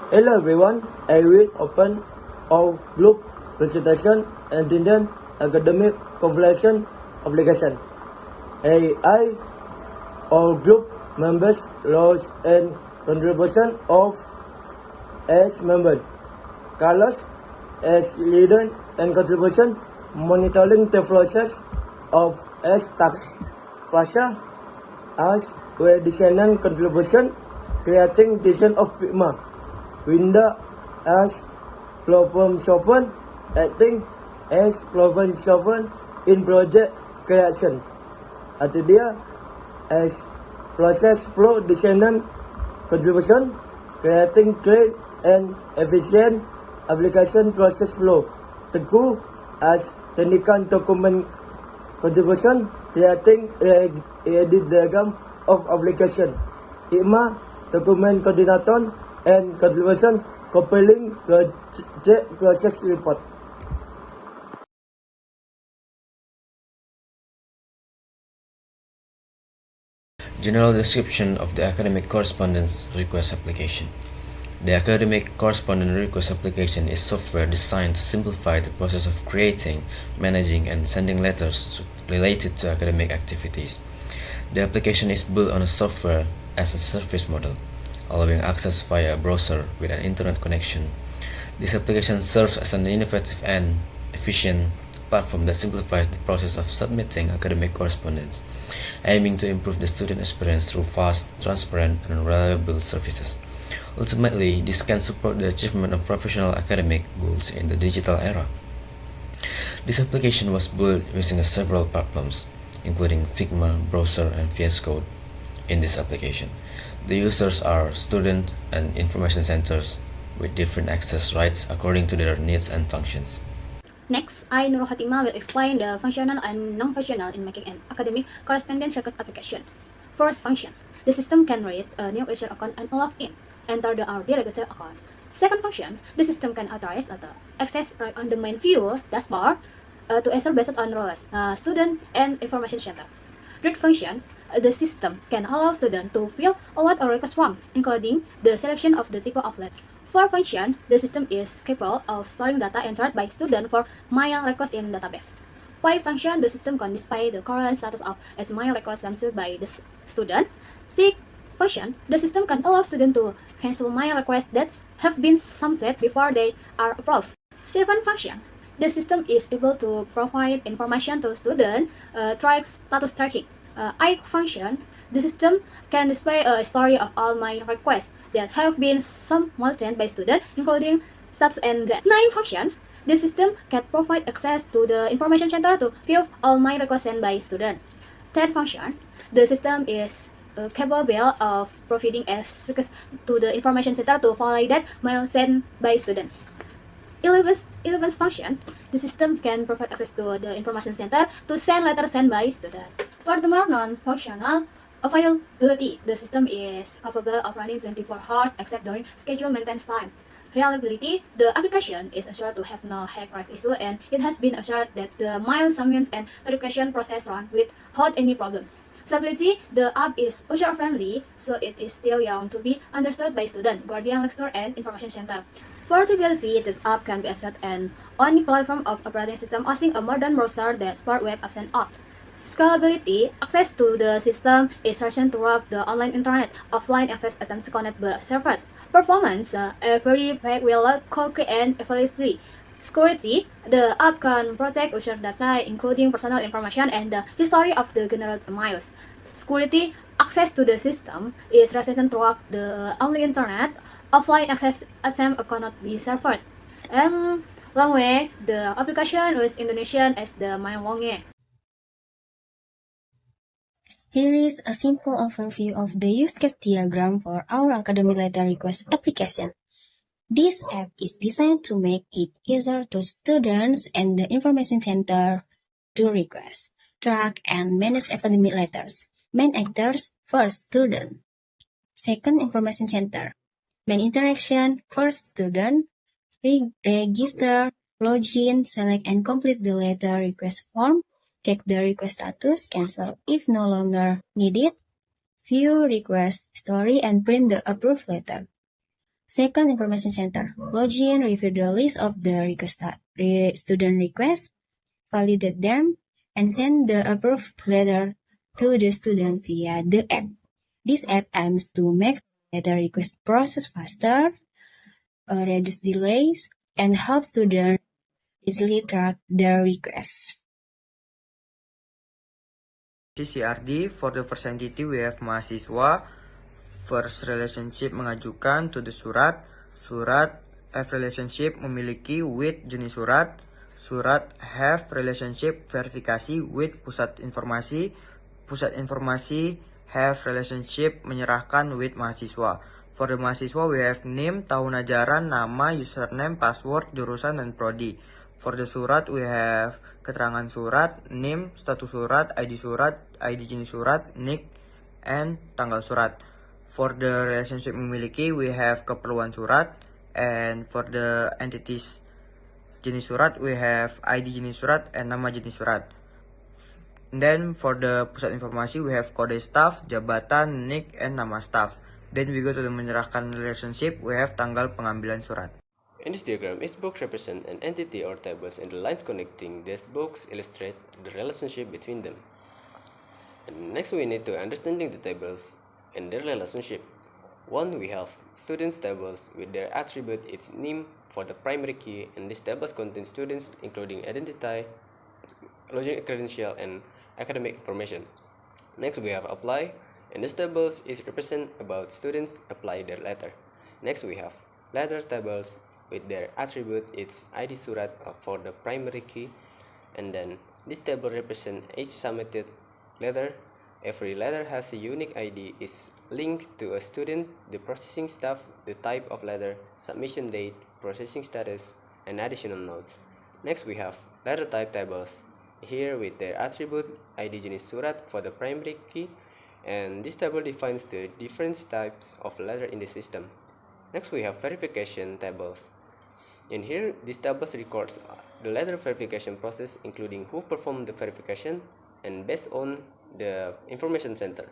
Hello everyone, I will open our group presentation entitled Academic Configuration Application. I, our group members, roles and contribution of as member. Carlos as leader and contribution monitoring the process of as tasks. Fasha as where design contribution creating design of Figma. Winda as problem solver, acting as problem solver in project creation. Atidia as process flow design contribution, creating clean and efficient application process flow. Teguh as technical document contribution, creating edit diagram of application. Ima document coordinator and contribution compiling project process report. General description of the Academic Correspondence Request Application. The Academic Correspondence Request Application is software designed to simplify the process of creating, managing, and sending letters related to academic activities. The application is built on a software as a service model, allowing access via a browser with an internet connection. This application serves as an innovative and efficient platform that simplifies the process of submitting academic correspondence, aiming to improve the student experience through fast, transparent, and reliable services. Ultimately, this can support the achievement of professional academic goals in the digital era. This application was built using several platforms, including Figma, Browser, and VS Code. In this application, the users are students and information centers with different access rights according to their needs and functions. Next, I, Nurul Hatima, will explain the functional and non-functional in making an academic correspondence request application. First function, the system can read a new user account and log in, enter the already registered account. Second function, the system can authorize the access right on the main view dashboard to user based on roles, student and information center. Third function, the system can allow students to fill out a request form, including the selection of the type of letter. For function, the system is capable of storing data entered by student for mail request in database. 5 function, the system can display the current status of as mail request submitted by the student. 6 function, the system can allow student to cancel mail requests that have been submitted before they are approved. 7 function, the system is able to provide information to student, track status tracking. 8 function, the system can display a story of all my requests that have been submitted by student, including status and grade. 9 function, the system can provide access to the information center to view all my requests sent by student. 10 function, the system is capable of providing access to the information center to validate mail sent by student. 11th function, the system can provide access to the information center to send letters sent by student. Furthermore, non-functional availability, the system is capable of running 24 hours except during scheduled maintenance time. Reliability, the application is assured to have no hack right issue and it has been assured that the mail submission and verification process run without any problems. Usability, the app is user-friendly, so it is still young to be understood by student, guardian, lecturer, and information center. Portability, this app can be accessed on any platform of operating system using a modern browser that supports web apps and apps. Scalability, access to the system is sufficient to work the online internet. Offline access attempts to connect the server. Performance, very packed with quality and efficiency. Security, the app can protect user data, including personal information and the history of the generated mails. Security, access to the system is restricted throughout the only internet. Offline access attempt cannot be served. And language, the application is Indonesian as the main language. Here is a simple overview of the use case diagram for our academic letter request application. This app is designed to make it easier to students and the information center to request, track, and manage academic letters. Main actors, first student. Second, information center. Main interaction, first student. Register, login, select and complete the letter request form. Check the request status, cancel if no longer needed. View request story and print the approved letter. Second, Information Center. Login, review the list of the student requests, validate them, and send the approved letter to the student via the app. This app aims to make letter request process faster, reduce delays, and help students easily track their requests. CCRD, for the first entity we have mahasiswa. First relationship mengajukan to the surat. Surat have relationship memiliki with jenis surat. Surat have relationship verifikasi with pusat informasi. Pusat informasi have relationship menyerahkan with mahasiswa. For the mahasiswa we have name, tahun ajaran, nama, username, password, jurusan, dan prodi. For the surat we have keterangan surat, name, status surat, ID jenis surat, nick, and tanggal surat. For the relationship memiliki we have keperluan surat, and for the entities jenis surat we have ID jenis surat and nama jenis surat. And then for the pusat informasi we have kode staff, jabatan, nick, and nama staff. Then we go to the menyerahkan relationship, we have tanggal pengambilan surat. In this diagram, each box represents an entity or tables, and the lines connecting these boxes illustrate the relationship between them. And next we need to understanding the tables and their relationship. One, we have students tables with their attribute its name for the primary key, and these tables contain students including identity, login credential, and academic information. Next we have apply, and this tables is represent about students apply their letter. Next we have letter tables with their attribute its ID surat for the primary key, and then this table represent each submitted letter. Every letter has a unique ID, is linked to a student, the processing staff, the type of letter, submission date, processing status, and additional notes. Next we have letter type tables, here with their attribute ID jenis surat for the primary key, and this table defines the different types of letter in the system. Next we have verification tables. In here, this tables records the letter verification process, including who performed the verification, and based on the information center,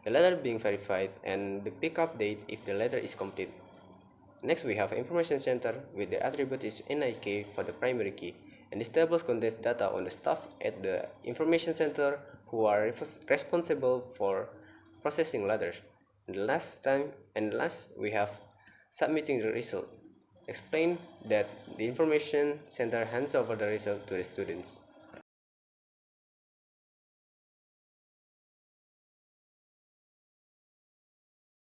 the letter being verified, and the pickup date if the letter is complete. Next we have information center with the attribute is NIK for the primary key, and this tables contains data on the staff at the information center who are responsible for processing letters. And last we have submitting the result. Explain that the information center hands over the result to the students.